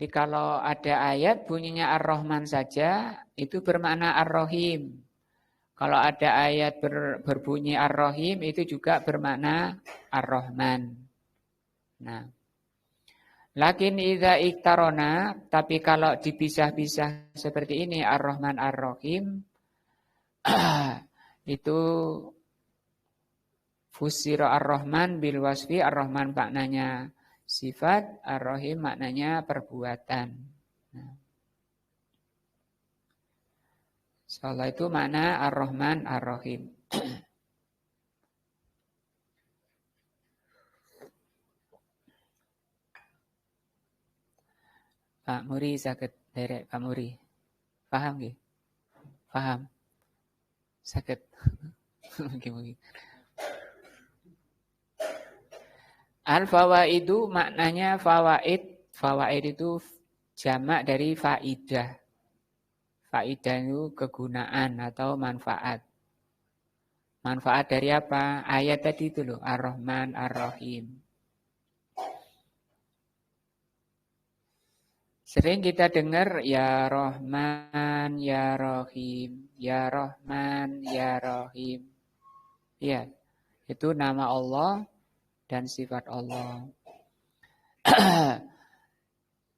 Jadi kalau ada ayat bunyinya Ar-Rahman saja, itu bermakna Ar-Rahim. Kalau ada ayat berbunyi Ar-Rahim, itu juga bermakna Ar-Rahman. Nah, lakin idza iktarona, tapi kalau dipisah-pisah seperti ini Ar-Rahman Ar-Rahim, itu fusira Ar-Rahman bil wasfi, Ar-Rahman maknanya sifat, Ar-Rahim maknanya perbuatan. Nah, insyaallah itu makna Ar-Rahman Ar-Rahim. Pak Muri sakit derek Pak Muri. Paham nggih? Paham. Sakit. Mungkin. Al-fawaidu maknanya fawaid. Fawaid itu jamak dari faidah. Faidah itu kegunaan atau manfaat. Manfaat dari apa? Ayat tadi itu loh, Ar-Rahman Ar-Rahim. Sering kita dengar ya Rahman, ya Rahim, ya Rahman, ya Rahim. Ya, itu nama Allah dan sifat Allah.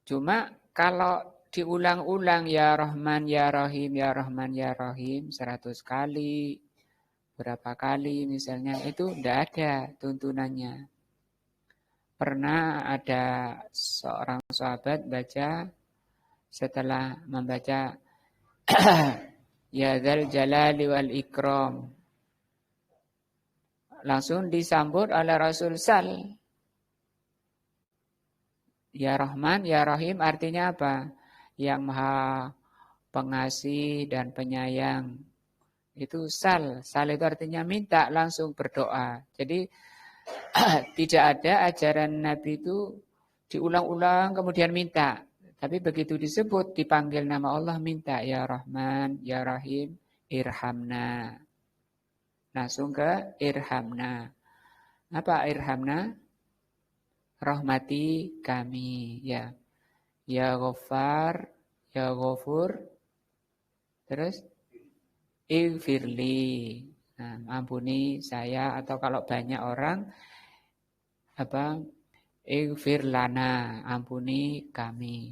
Cuma kalau diulang-ulang ya Rahman, ya Rahim, ya Rahman, ya Rahim 100 kali, berapa kali misalnya, itu tidak ada tuntunannya. Pernah ada seorang sahabat baca, setelah membaca ya dzal jalali wal ikram, langsung disambut oleh Rasul sal. Ya Rahman, ya Rahim artinya apa? Yang maha pengasih dan penyayang. Itu sal. Sal itu artinya minta, langsung berdoa. Jadi tidak ada ajaran Nabi itu diulang-ulang kemudian minta. Tapi begitu disebut, dipanggil nama Allah, minta. Ya Rahman, Ya Rahim, irhamna. Langsung ke irhamna. Apa irhamna? Rahmati kami. Ya Ghaffar, Ya Ghafur. Terus, Ighfirli. Nah, ampuni saya, atau kalau banyak orang, apa? Ighfir lana, ampuni kami.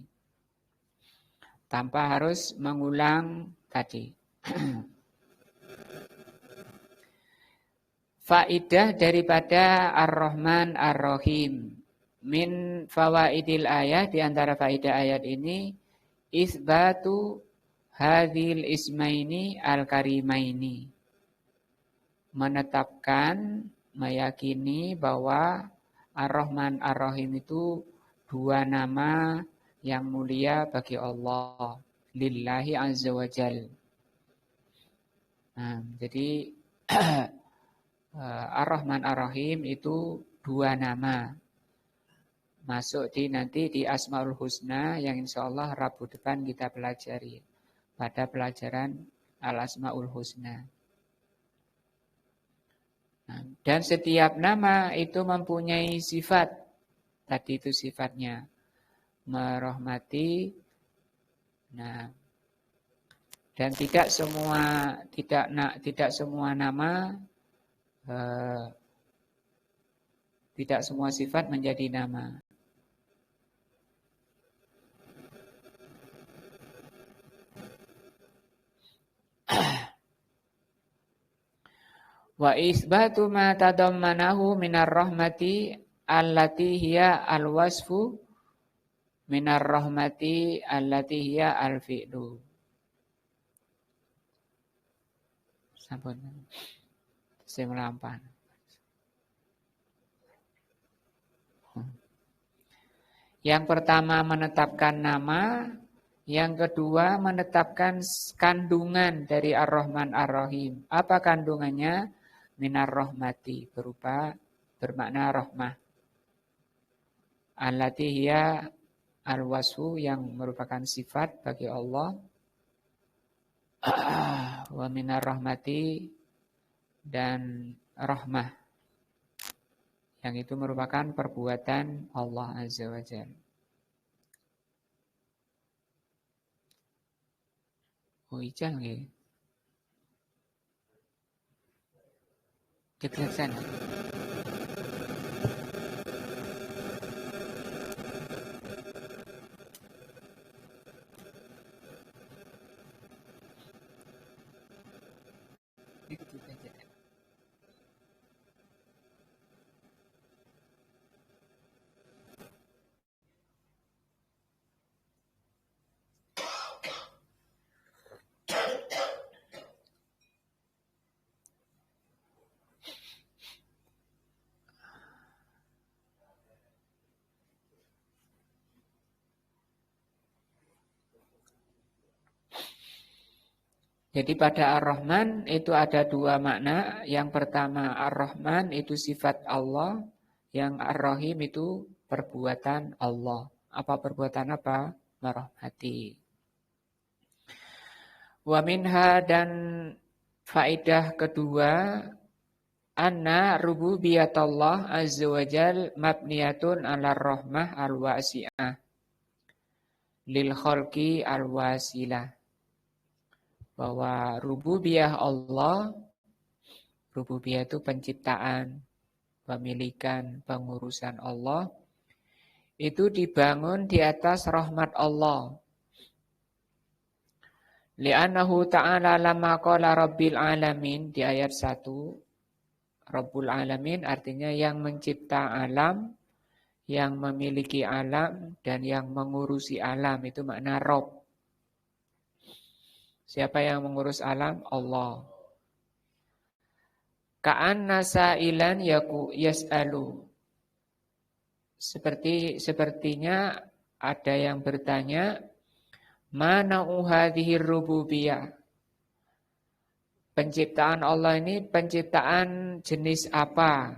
Tanpa harus mengulang tadi. Faidah daripada Ar-Rahman Ar-Rahim. Min fawaidil ayat, di antara faidah ayat ini, isbatu hadhil ismaini al-karimaini. Menetapkan, meyakini bahwa Ar-Rahman Ar-Rahim itu dua nama yang mulia bagi Allah, lillahi azza wa jal. Nah, jadi Ar-Rahman Ar-Rahim itu dua nama. Masuk nanti di Asmaul Husna yang insya Allah Rabu depan kita pelajari pada pelajaran Al-Asmaul Husna. Nah, dan setiap nama itu mempunyai sifat. Tadi itu sifatnya merahmati. Nah, dan tidak semua nama, tidak semua sifat menjadi nama. Wa isbatu ma tadammanahu minar rahmati allati hiya al-wasfu minar rahmati allati hiya al-fi'lu. Sampun. Saya melampan. Yang pertama menetapkan nama, yang kedua menetapkan kandungan dari Ar-Rahman Ar-Rahim. Apa kandungannya? Minar rahmati, berupa bermakna rahmah. Allati hiya al-wasfu, yang merupakan sifat bagi Allah. Wa minar rahmati, dan rahmah, yang itu merupakan perbuatan Allah Azza wa Jalla. Oh, ijal nggih. Kejelasan. Jadi pada Ar-Rahman itu ada dua makna. Yang pertama Ar-Rahman itu sifat Allah. Yang Ar-Rahim itu perbuatan Allah. Apa perbuatan apa? Merahmati. Wa minha dan faedah kedua. Anna rububiyatullah azza wa jal mabniyatun ala rahmah al-wasi'ah. Lil khalqi al-wasilah. Bahwa rububiyah Allah, rububiyah itu penciptaan, pemilikan, pengurusan Allah, itu dibangun di atas rahmat Allah. Li'annahu ta'ala lamma qala rabbil alamin di ayat 1, Rabbul alamin artinya yang mencipta alam, yang memiliki alam, dan yang mengurusi alam, itu makna Rabb. Siapa yang mengurus alam? Allah. Ka'anna sa'ilan yas'alu. Sepertinya ada yang bertanya, mana hadhihi rububiyah? Penciptaan Allah ini penciptaan jenis apa?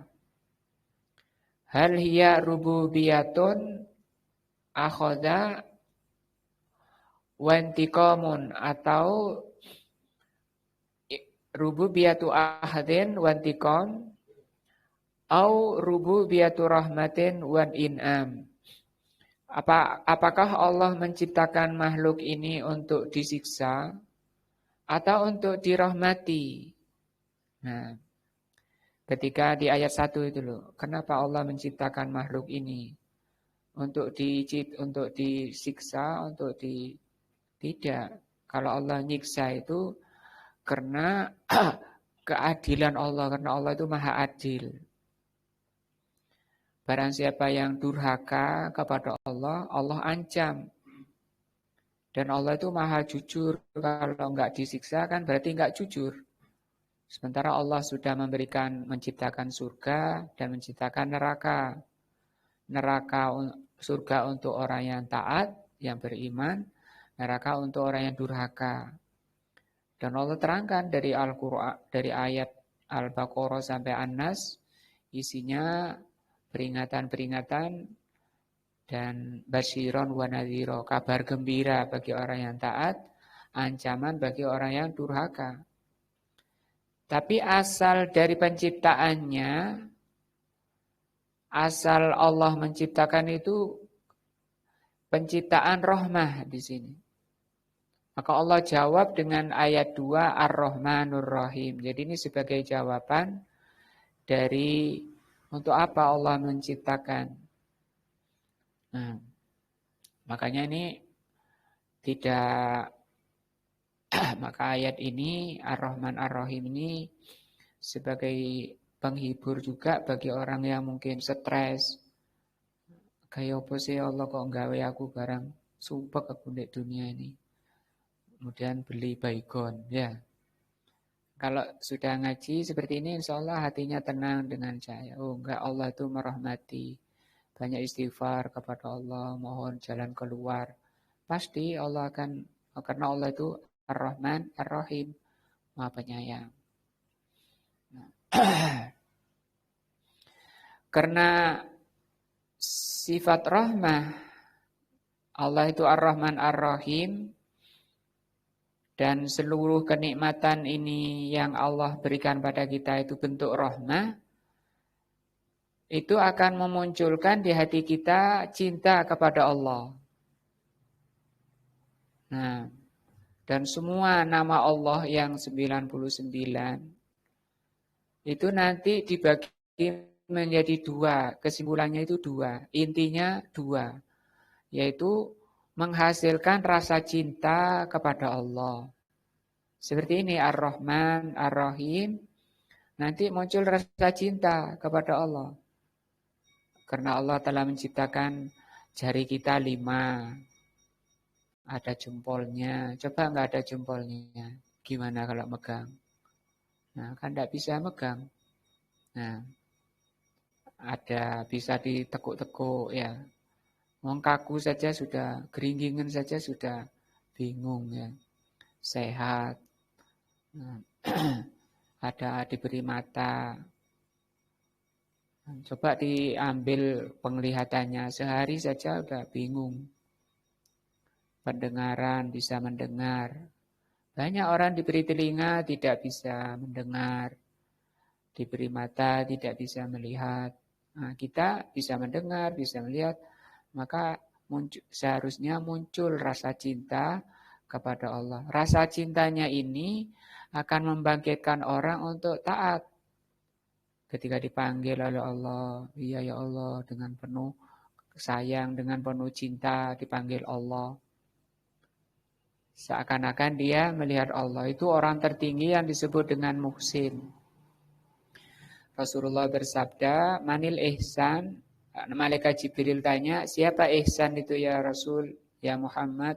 Hal hiya rububiyatun akhoda wantiqamun, atau rububiyatu ahadin wantiqam, au rububiyatu rahmatin wan in'am. Apakah Allah menciptakan makhluk ini untuk disiksa atau untuk dirahmati? Nah, ketika di ayat 1 itu loh, kenapa Allah menciptakan makhluk ini? Untuk disiksa, tidak. Kalau Allah nyiksa itu karena keadilan Allah, karena Allah itu maha adil. Barang siapa yang durhaka kepada Allah, Allah ancam. Dan Allah itu maha jujur. Kalau enggak disiksa kan berarti enggak jujur. Sementara Allah sudah menciptakan surga dan menciptakan neraka. Surga untuk orang yang taat, yang beriman. Neraka untuk orang yang durhaka. Dan Allah terangkan dari Al-Quran, dari ayat Al-Baqarah sampai An-Nas, isinya peringatan-peringatan dan basyiron wa nadhiro, kabar gembira bagi orang yang taat, ancaman bagi orang yang durhaka. Tapi asal dari penciptaannya, asal Allah menciptakan itu penciptaan rahmah di sini. Maka Allah jawab dengan ayat 2 Ar-Rahmanur Rahim. Jadi ini sebagai jawaban dari untuk apa Allah menciptakan. Nah, makanya ini tidak maka ayat ini Ar-Rahman Ar-Rahim ini sebagai penghibur juga bagi orang yang mungkin stres. Kayak apa sih Allah kok nggawe aku barang sumpek aku di dunia ini. Kemudian beli baygon, ya. Kalau sudah ngaji seperti ini, insya Allah hatinya tenang dengan saya. Oh enggak, Allah itu merahmati. Banyak istighfar kepada Allah, mohon jalan keluar. Pasti Allah akan, karena Allah itu Ar-Rahman, Ar-Rahim, Maha Penyayang. Nah. Karena sifat rahmah, Allah itu Ar-Rahman, Ar-Rahim, dan seluruh kenikmatan ini yang Allah berikan pada kita itu bentuk rahmah, itu akan memunculkan di hati kita cinta kepada Allah. Nah, Dan semua nama Allah yang 99 itu nanti dibagi menjadi dua. Kesimpulannya itu dua. Intinya dua. Yaitu menghasilkan rasa cinta kepada Allah. Seperti ini Ar-Rahman, Ar-Rahim. Nanti muncul rasa cinta kepada Allah. Karena Allah telah menciptakan jari kita 5. Ada jempolnya. Coba nggak ada jempolnya. Gimana kalau megang? Nah, kan nggak bisa megang. Nah, ada bisa ditekuk-tekuk ya. Wong kaku saja sudah, geringgingan saja sudah bingung ya. Sehat. Nah, ada diberi mata. Coba diambil penglihatannya, sehari saja udah bingung. Pendengaran bisa mendengar. Banyak orang diberi telinga tidak bisa mendengar. Diberi mata tidak bisa melihat. Nah, kita bisa mendengar, bisa melihat. Maka seharusnya muncul rasa cinta kepada Allah. Rasa cintanya ini akan membangkitkan orang untuk taat. Ketika dipanggil oleh Allah, iya ya Allah, dengan penuh sayang, dengan penuh cinta dipanggil Allah. Seakan-akan dia melihat Allah. Itu orang tertinggi yang disebut dengan muhsin. Rasulullah bersabda, manil ihsan. Malaikat Jibril tanya, siapa ihsan itu ya Rasul, ya Muhammad?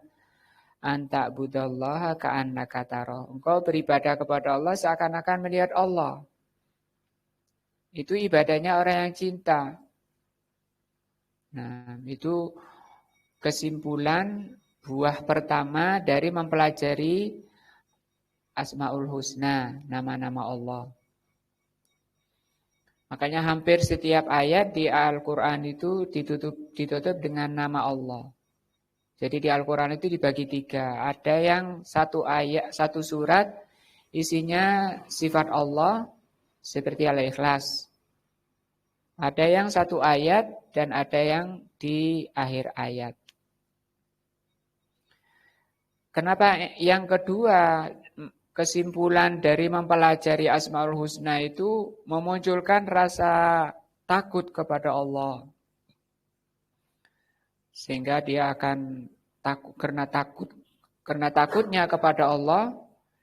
Anta budallaha ka'annaka tara. Engkau beribadah kepada Allah seakan-akan melihat Allah. Itu ibadahnya orang yang cinta. Nah, itu kesimpulan buah pertama dari mempelajari Asmaul Husna, nama-nama Allah. Makanya hampir setiap ayat di Al-Quran itu ditutup dengan nama Allah. Jadi di Al-Quran itu dibagi 3. Ada yang satu ayat, satu surat isinya sifat Allah seperti Al-Ikhlas. Ada yang satu ayat dan ada yang di akhir ayat. Kenapa yang kedua, kesimpulan dari mempelajari Asmaul Husna itu memunculkan rasa takut kepada Allah. Sehingga dia akan takut karena takutnya kepada Allah,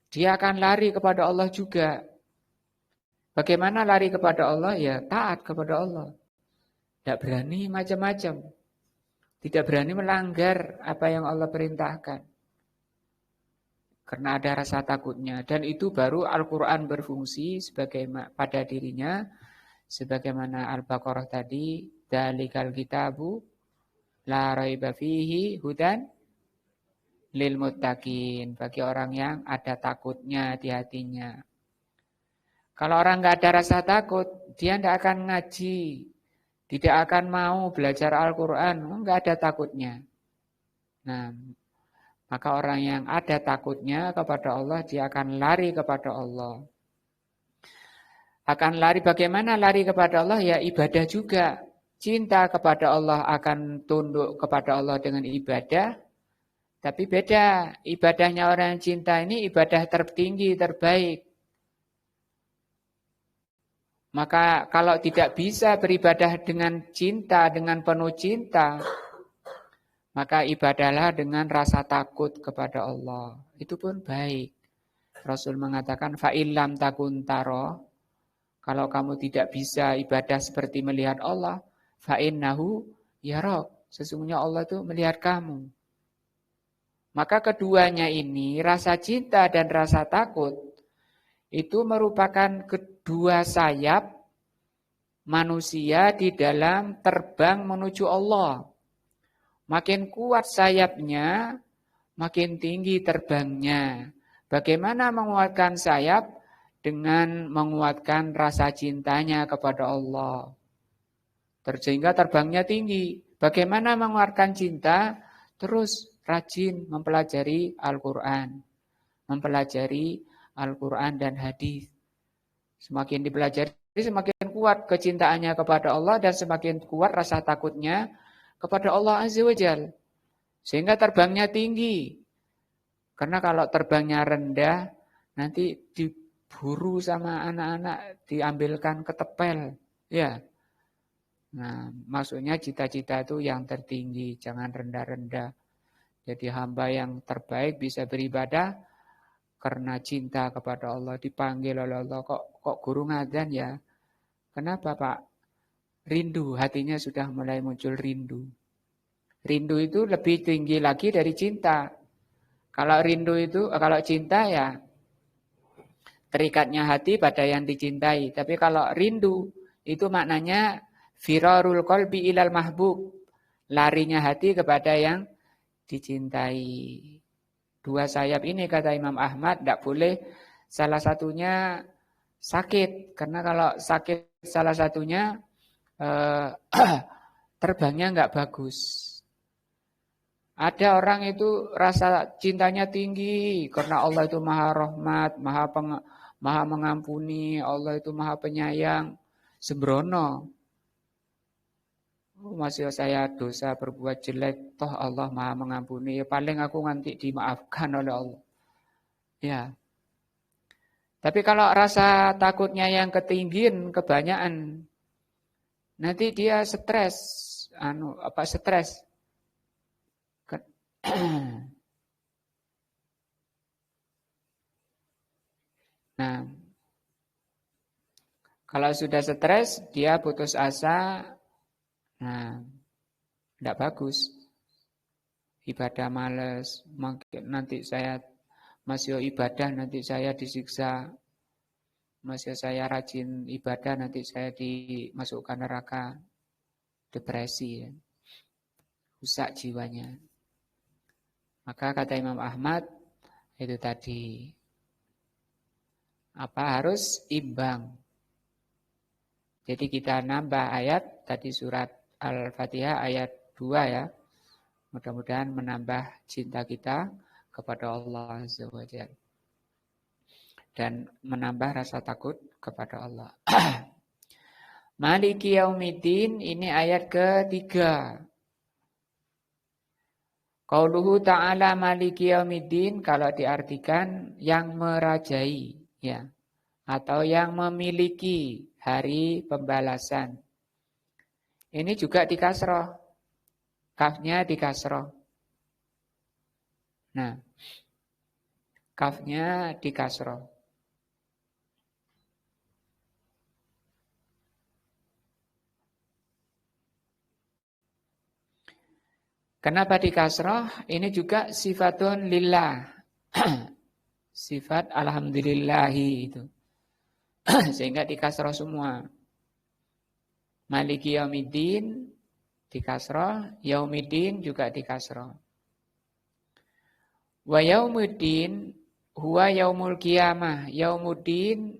dia akan lari kepada Allah juga. Bagaimana lari kepada Allah? Ya taat kepada Allah. Tidak berani macam-macam. Tidak berani melanggar apa yang Allah perintahkan. Karena ada rasa takutnya. Dan itu baru Al-Quran berfungsi pada dirinya. Sebagaimana Al-Baqarah tadi. Dalikal kitabu la raiba fihi hudan lil muttaqin. Bagi orang yang ada takutnya di hatinya. Kalau orang nggak ada rasa takut, dia tidak akan ngaji. Tidak akan mau belajar Al-Quran. Nggak ada takutnya. Nah, maka orang yang ada takutnya kepada Allah, dia akan lari kepada Allah. Akan lari, bagaimana lari kepada Allah? Ya ibadah juga. Cinta kepada Allah akan tunduk kepada Allah dengan ibadah. Tapi beda, ibadahnya orang yang cinta ini ibadah tertinggi, terbaik. Maka kalau tidak bisa beribadah dengan cinta, dengan penuh cinta, maka ibadahlah dengan rasa takut kepada Allah. Itu pun baik. Rasul mengatakan, fa'illam takun taro. Kalau kamu tidak bisa ibadah seperti melihat Allah, fa'innahu yarok. Sesungguhnya Allah itu melihat kamu. Maka keduanya ini, rasa cinta dan rasa takut, itu merupakan kedua sayap manusia di dalam terbang menuju Allah. Makin kuat sayapnya, makin tinggi terbangnya. Bagaimana menguatkan sayap? Dengan menguatkan rasa cintanya kepada Allah. Sehingga terbangnya tinggi. Bagaimana menguatkan cinta? Terus rajin mempelajari Al-Quran. Mempelajari Al-Quran dan hadis. Semakin dipelajari, semakin kuat kecintaannya kepada Allah dan semakin kuat rasa takutnya kepada Allah Azza wa Jalla. Sehingga terbangnya tinggi. Karena kalau terbangnya rendah, nanti diburu sama anak-anak, diambilkan ketepel. Ya. Nah, maksudnya cita-cita itu yang tertinggi, jangan rendah-rendah. Jadi hamba yang terbaik bisa beribadah karena cinta kepada Allah, dipanggil oleh Allah. Kok guru ngadzan ya? Kenapa Pak? Rindu, hatinya sudah mulai muncul rindu. Rindu itu lebih tinggi lagi dari cinta. Kalau rindu itu, kalau cinta ya terikatnya hati pada yang dicintai. Tapi kalau rindu itu maknanya firarul qalbi ilal mahbub. Larinya hati kepada yang dicintai. Dua sayap ini kata Imam Ahmad tidak boleh salah satunya sakit. Karena kalau sakit salah satunya terbangnya nggak bagus. Ada orang itu rasa cintanya tinggi karena Allah itu maha rahmat, maha mengampuni, Allah itu maha penyayang. Sembrono. Masih saya dosa berbuat jelek, toh Allah maha mengampuni. Ya, paling aku nanti dimaafkan oleh Allah. Ya. Tapi kalau rasa takutnya yang ketinggian, kebanyakan, nanti dia stres. Stres? Nah, kalau sudah stres, dia putus asa. Nah, tidak bagus. Ibadah males, nanti saya masih ibadah, nanti saya disiksa. Masih saya rajin ibadah, nanti saya dimasukkan neraka. Depresi, ya. Rusak jiwanya. Maka kata Imam Ahmad, itu tadi, harus imbang. Jadi kita nambah ayat, tadi surat Al-Fatihah ayat 2 ya. Mudah-mudahan menambah cinta kita kepada Allah Azza wa Jalla. Dan menambah rasa takut kepada Allah. Maliki yaumiddin, ini ayat ketiga. Qauluhu ta'ala maliki yaumiddin, kalau diartikan yang merajai, ya, atau yang memiliki hari pembalasan. Ini juga di kasroh. Kafnya di kasroh. Nah, kafnya di kasroh. Kenapa di kasroh? Ini juga sifatun lillah. Sifat alhamdulillahi itu. Sehingga di kasroh semua. Maliki yaumiddin di kasroh, yaumiddin juga di kasroh. Wa yaumuddin huwa yaumul qiyamah. Yaumuddin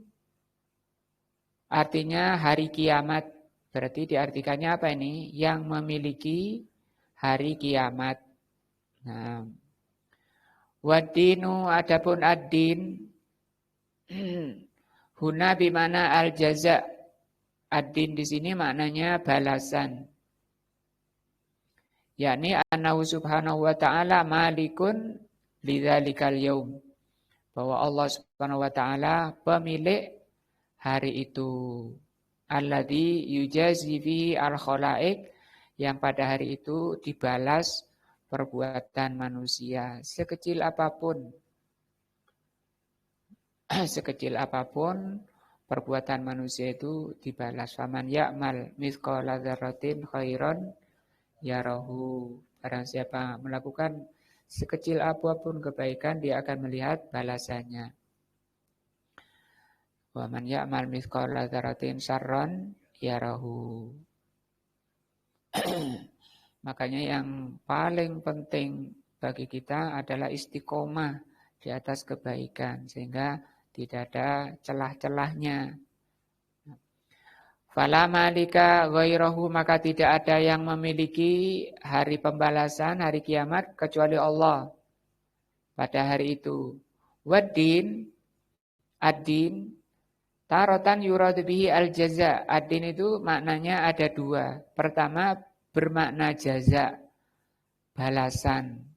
artinya hari kiamat. Berarti diartikannya apa ini? Yang memiliki hari kiamat. Nah, wadinu adapun ad-din huna bimana al-jaza. Ad-din di sini maknanya balasan. Yakni annahu subhanahu wa ta'ala malikun lidzalikal yaum. Bahwa Allah subhanahu wa ta'ala pemilik hari itu. Alladzi yujazi fihi al-khalaik, yang pada hari itu dibalas perbuatan manusia sekecil apapun. Sekecil apapun perbuatan manusia itu dibalas. Faman ya'mal mithqala dzarratin khairan yarahu. Barang siapa melakukan sekecil apapun kebaikan, dia akan melihat balasannya. Wa man ya'mal mithqala dzarratin syarran yarahu. Makanya yang paling penting bagi kita adalah istiqomah di atas kebaikan, sehingga tidak ada celah-celahnya. Fala malika ghairahu, maka tidak ada yang memiliki hari pembalasan, hari kiamat kecuali Allah pada hari itu. Waddin, ad-din, tarotan yuradu bihi al-jaza. Ad-din itu maknanya ada dua. Pertama bermakna jaza, balasan.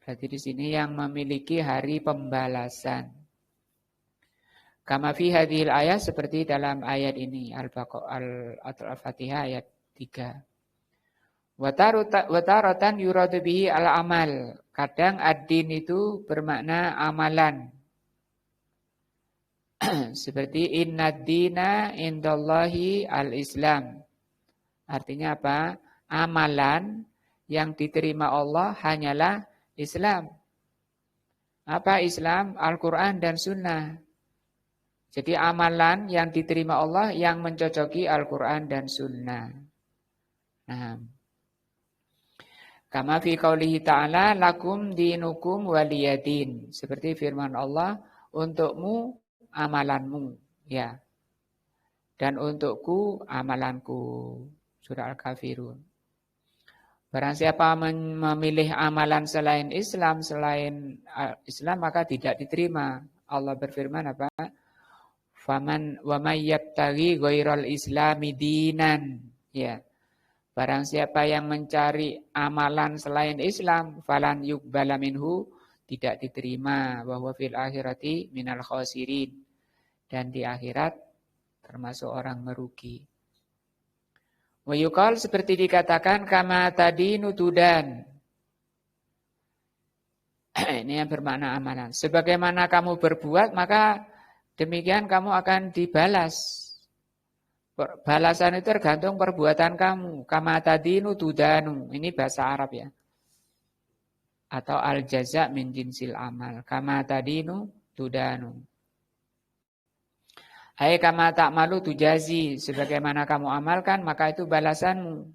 Berarti di sini yang memiliki hari pembalasan. Kama fi hadhil ayat seperti dalam ayat ini Al-Fatihah ayat 3. Wataratan yuradu bihi al-amal. Kadang ad-din itu bermakna amalan. Seperti innad dina indallahi al-Islam. Artinya apa? Amalan yang diterima Allah hanyalah Islam. Apa Islam? Al-Quran dan Sunnah. Jadi amalan yang diterima Allah yang mencocoki Al-Quran dan Sunnah. Nah, kama fi qaulihi ta'ala lakum dinukum waliyadin. Seperti firman Allah, untukmu amalanmu, ya. Dan untukku amalanku. Surah Al-Kafirun. Barang siapa memilih amalan selain Islam, maka tidak diterima. Allah berfirman apa? Faman wa may yabtaghi ghairal islami dinan. Ya. Barang siapa yang mencari amalan selain Islam, falan yuqbala minhu, tidak diterima, bahwa fil akhirati minal khasirin. Dan di akhirat termasuk orang merugi. Wa yuqal seperti dikatakan kama tadinu tudan. Ini yang bermakna amalan. Sebagaimana kamu berbuat, maka demikian kamu akan dibalas. Balasan itu tergantung perbuatan kamu. Kama tadinu tudanu. Ini bahasa Arab ya. Atau al-jaza' min jinsil amal. Kama tadinu tudanu. Hai kama ta'malu tujazi. Sebagaimana kamu amalkan, maka itu balasanmu.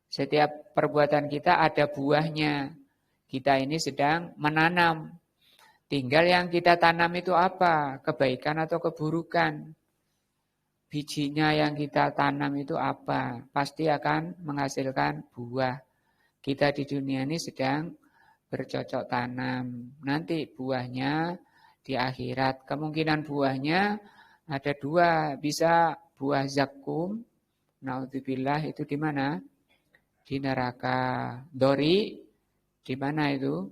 Setiap perbuatan kita ada buahnya. Kita ini sedang menanam. Tinggal yang kita tanam itu apa? Kebaikan atau keburukan? Bijinya yang kita tanam itu apa? Pasti akan menghasilkan buah. Kita di dunia ini sedang bercocok tanam. Nanti buahnya di akhirat. Kemungkinan buahnya ada dua. Bisa buah zakum. Naudzubillah itu di mana? Di neraka. Dori di mana itu?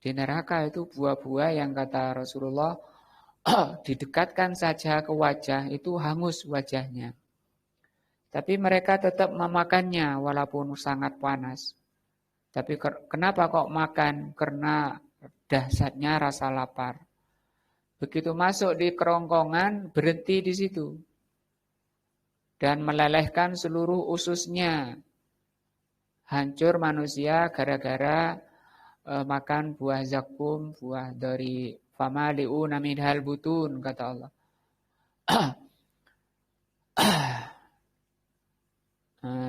Di neraka itu buah-buah yang kata Rasulullah didekatkan saja ke wajah itu hangus wajahnya. Tapi mereka tetap memakannya walaupun sangat panas. Tapi kenapa kok makan? Karena dahsyatnya rasa lapar. Begitu masuk di kerongkongan berhenti di situ. Dan melelehkan seluruh ususnya. Hancur manusia gara-gara makan buah zakum, buah dari famali'una minhal butun, kata Allah.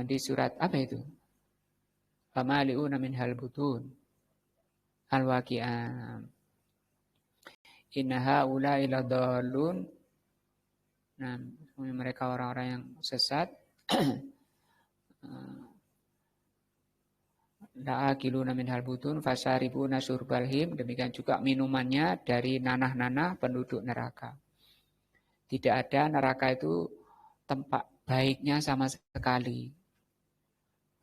Di surat apa itu? Famali'una minhal butun. Al-Waqi'ah. Inna haula ila dhalun. Nah, mereka orang-orang yang sesat. La'akiluna minhal butun fasaribuna syurbal him. Demikian juga minumannya dari nanah-nanah penduduk neraka. Tidak ada neraka itu tempat baiknya sama sekali.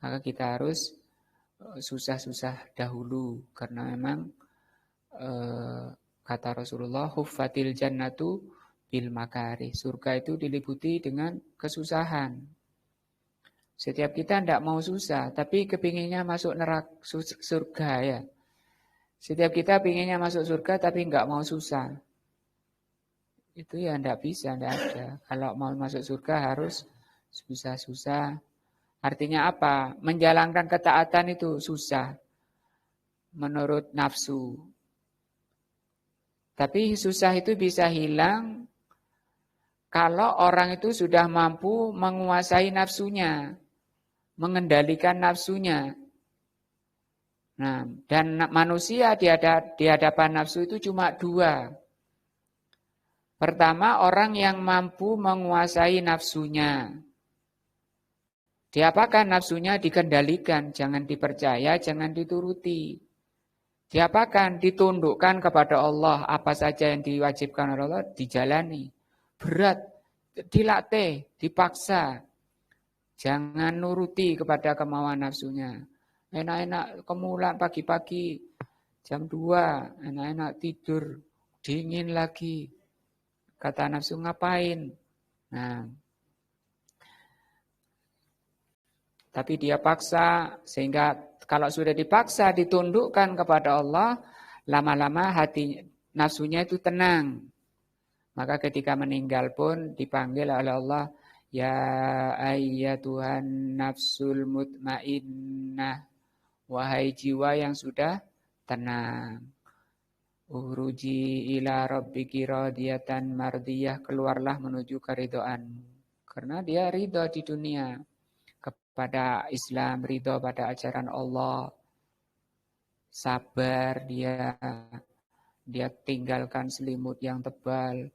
Maka kita harus susah-susah dahulu. Karena memang kata Rasulullah, huffatil jannatu bil makari. Surga itu diliputi dengan kesusahan. Setiap kita tidak mau susah, tapi kepinginnya masuk neraka surga ya. Setiap kita pinginnya masuk surga, tapi nggak mau susah. Itu ya tidak bisa, tidak ada. Kalau mau masuk surga harus susah-susah. Artinya apa? Menjalankan ketaatan itu susah. Menurut nafsu. Tapi susah itu bisa hilang kalau orang itu sudah mampu menguasai nafsunya. Mengendalikan nafsunya. Nah, dan manusia di hadapan nafsu itu cuma dua. Pertama, orang yang mampu menguasai nafsunya. Diapakan nafsunya? Dikendalikan, jangan dipercaya, jangan dituruti. Diapakan? Ditundukkan kepada Allah. Apa saja yang diwajibkan oleh Allah, dijalani. Berat, dilatih, dipaksa. Jangan nuruti kepada kemauan nafsunya. Enak-enak kemulan pagi-pagi Jam 2, enak-enak tidur, dingin lagi. Kata nafsu ngapain? Nah, tapi dia paksa, sehingga kalau sudah dipaksa, ditundukkan kepada Allah, lama-lama hati nafsunya itu tenang. Maka ketika meninggal pun dipanggil oleh Allah, ya ayyatuhan nafsul mutmainnah, wahai jiwa yang sudah tenang. Ukhruji ila rabbiki radiyatan mardiyah, keluarlah menuju keridhaan. Karena dia ridho di dunia kepada Islam, ridho pada ajaran Allah. Sabar dia tinggalkan selimut yang tebal,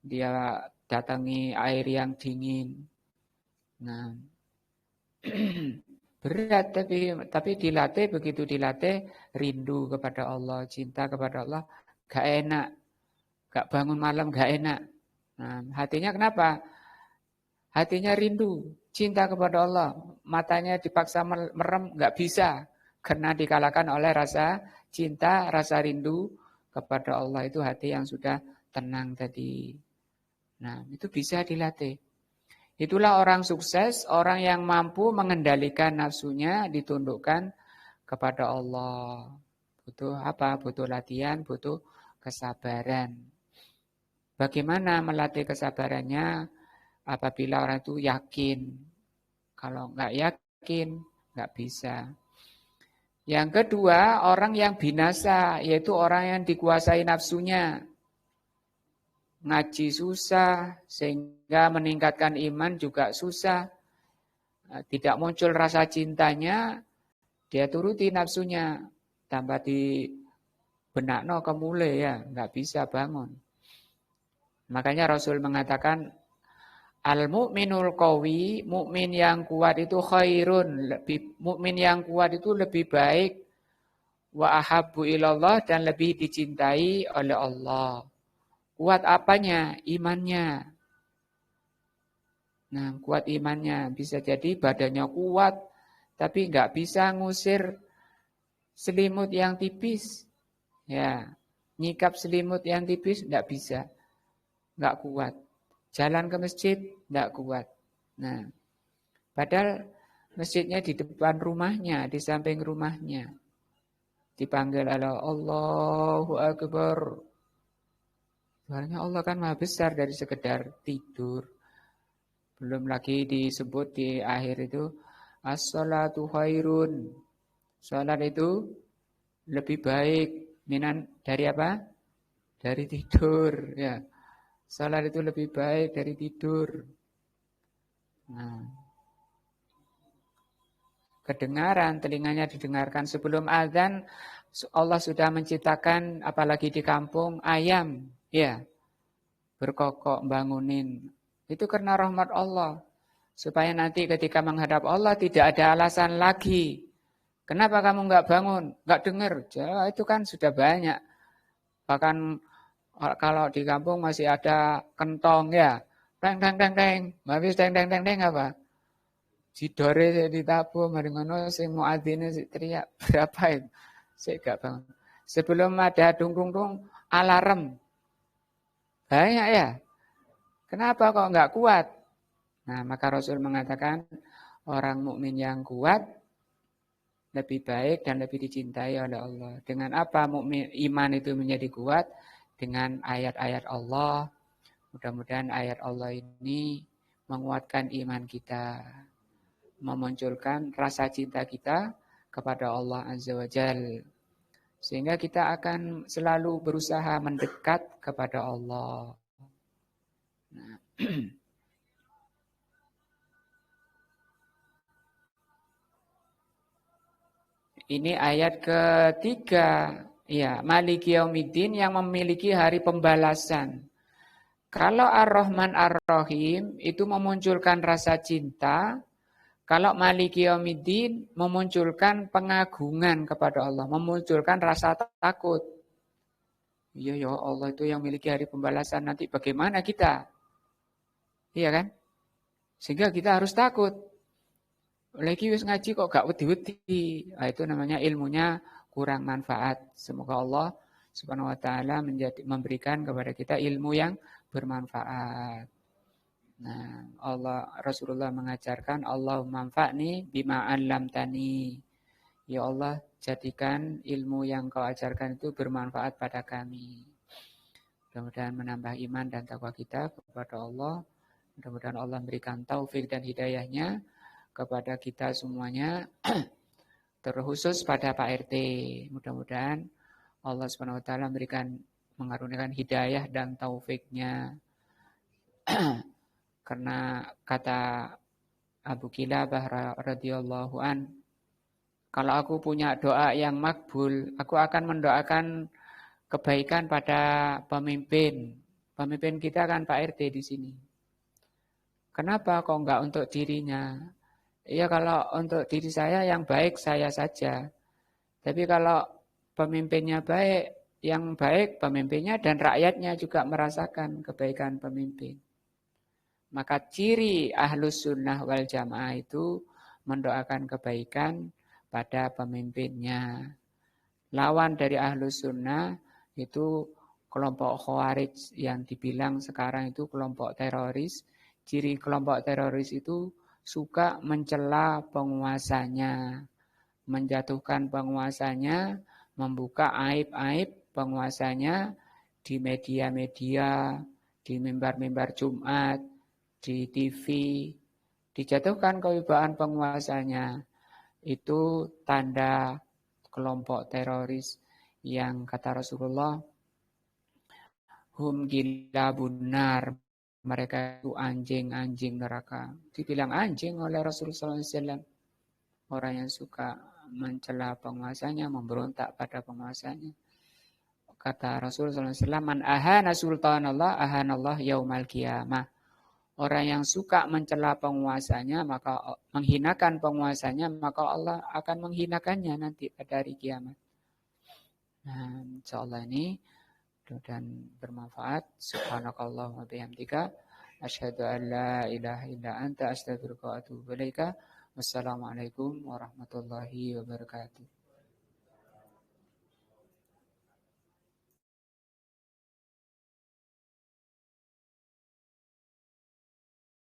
dia datangi air yang dingin. Nah, berat tapi dilatih, begitu dilatih rindu kepada Allah, cinta kepada Allah, gak enak, gak bangun malam gak enak. Nah, hatinya kenapa? Hatinya rindu, cinta kepada Allah, matanya dipaksa merem gak bisa karena dikalahkan oleh rasa cinta, rasa rindu kepada Allah. Itu hati yang sudah tenang tadi. Nah, itu bisa dilatih. Itulah orang sukses, orang yang mampu mengendalikan nafsunya, ditundukkan kepada Allah. Butuh apa? Butuh latihan, butuh kesabaran. Bagaimana melatih kesabarannya? Apabila orang itu yakin. Kalau nggak yakin, nggak bisa. Yang kedua, orang yang binasa, yaitu orang yang dikuasai nafsunya. Ngaji susah, sehingga meningkatkan iman juga susah. Tidak muncul rasa cintanya, dia turuti nafsunya. Tambah di benakno kemule ya, nggak bisa bangun. Makanya Rasul mengatakan, al-mu'minul qawi, mukmin yang kuat itu khairun, mukmin yang kuat itu lebih baik, wa ahabbu ilallah, dan lebih dicintai oleh Allah. Kuat apanya? Imannya. Nah, kuat imannya. Bisa jadi badannya kuat, tapi nggak bisa ngusir selimut yang tipis. Ya, nyikap selimut yang tipis nggak bisa. Nggak kuat. Jalan ke masjid nggak kuat. Nah, padahal masjidnya di depan rumahnya, di samping rumahnya. Dipanggil oleh Allahu Akbar. Sebenarnya Allah kan maha besar dari sekedar tidur. Belum lagi disebut di akhir itu, as-salatu khairun. Salat itu lebih baik dari apa? Dari tidur. Ya, salat itu lebih baik dari tidur. Nah, kedengaran, telinganya didengarkan sebelum azan. Allah sudah menciptakan, apalagi di kampung, ayam. Ya, berkokok, bangunin. Itu karena rahmat Allah. Supaya nanti ketika menghadap Allah tidak ada alasan lagi. Kenapa kamu nggak bangun? Nggak dengar? Ya, itu kan sudah banyak. Bahkan kalau di kampung masih ada kentong ya. Teng teng teng teng. Habis teng teng teng teng apa? Jidore ditabuh mari ngono sing muadzine teriak berapa itu? Saya nggak bangun. Sebelum ada dung-dung-dung alarm. Banyak ya. Kenapa kok nggak kuat? Nah, maka Rasul mengatakan orang mukmin yang kuat lebih baik dan lebih dicintai oleh Allah. Dengan apa mukmin iman itu menjadi kuat? Dengan ayat-ayat Allah. Mudah-mudahan ayat Allah ini menguatkan iman kita, memunculkan rasa cinta kita kepada Allah Azza wa Jalla. Sehingga kita akan selalu berusaha mendekat kepada Allah. Nah, ini ayat ketiga. Ya, Maliki Yaumiddin, yang memiliki hari pembalasan. Kalau Ar-Rahman Ar-Rahim itu memunculkan rasa cinta. Kalau Maliki Yaumiddin memunculkan pengagungan kepada Allah, memunculkan rasa takut. Iya ya Allah, itu yang memiliki hari pembalasan, nanti bagaimana kita? Iya kan? Sehingga kita harus takut. Lagi wis ngaji kok gak wedi-wedi. Nah, itu namanya ilmunya kurang manfaat. Semoga Allah Subhanahu wa taala memberikan kepada kita ilmu yang bermanfaat. Nah, Rasulullah mengajarkan Allahumma anfa'ni bima 'allamtani. Ya Allah, jadikan ilmu yang kau ajarkan itu bermanfaat pada kami. Mudah-mudahan menambah iman dan takwa kita kepada Allah. Mudah-mudahan Allah memberikan taufik dan hidayahnya kepada kita semuanya. Terkhusus pada Pak RT. Mudah-mudahan Allah Subhanahu wa taala mengaruniakan hidayah dan taufiknya. Karena kata Abu Kilabah radhiyallahu an, kalau aku punya doa yang makbul, aku akan mendoakan kebaikan pada pemimpin. Pemimpin kita kan Pak RT di sini. Kenapa kok enggak untuk dirinya? Ya kalau untuk diri saya yang baik saya saja. Tapi kalau pemimpinnya baik, yang baik pemimpinnya dan rakyatnya juga merasakan kebaikan pemimpin. Maka ciri ahlus sunnah wal jamaah itu mendoakan kebaikan pada pemimpinnya. Lawan dari ahlus sunnah itu kelompok khawarij yang dibilang sekarang itu kelompok teroris. Ciri kelompok teroris itu suka mencela penguasanya, menjatuhkan penguasanya, membuka aib-aib penguasanya di media-media, di mimbar-mimbar Jumat, di TV, dijatuhkan kewibawaan penguasanya. Itu tanda kelompok teroris yang kata Rasulullah, hum gilabun nar, mereka itu anjing-anjing neraka. Dibilang anjing oleh Rasulullah SAW. Orang yang suka mencela penguasanya, memberontak pada penguasanya. Kata Rasulullah SAW, man ahana sultanallah, ahanallah yaumal qiyamah. Orang yang suka mencela penguasanya, maka menghinakan penguasanya, maka Allah akan menghinakannya nanti pada hari kiamat. Nah, insyaallah ini dan bermanfaat. Subhanakallahumma bihamdika asyhadu an la ilaha illa anta astaghfiruka wa atubu ilaika. Wassalamualaikum warahmatullahi wabarakatuh.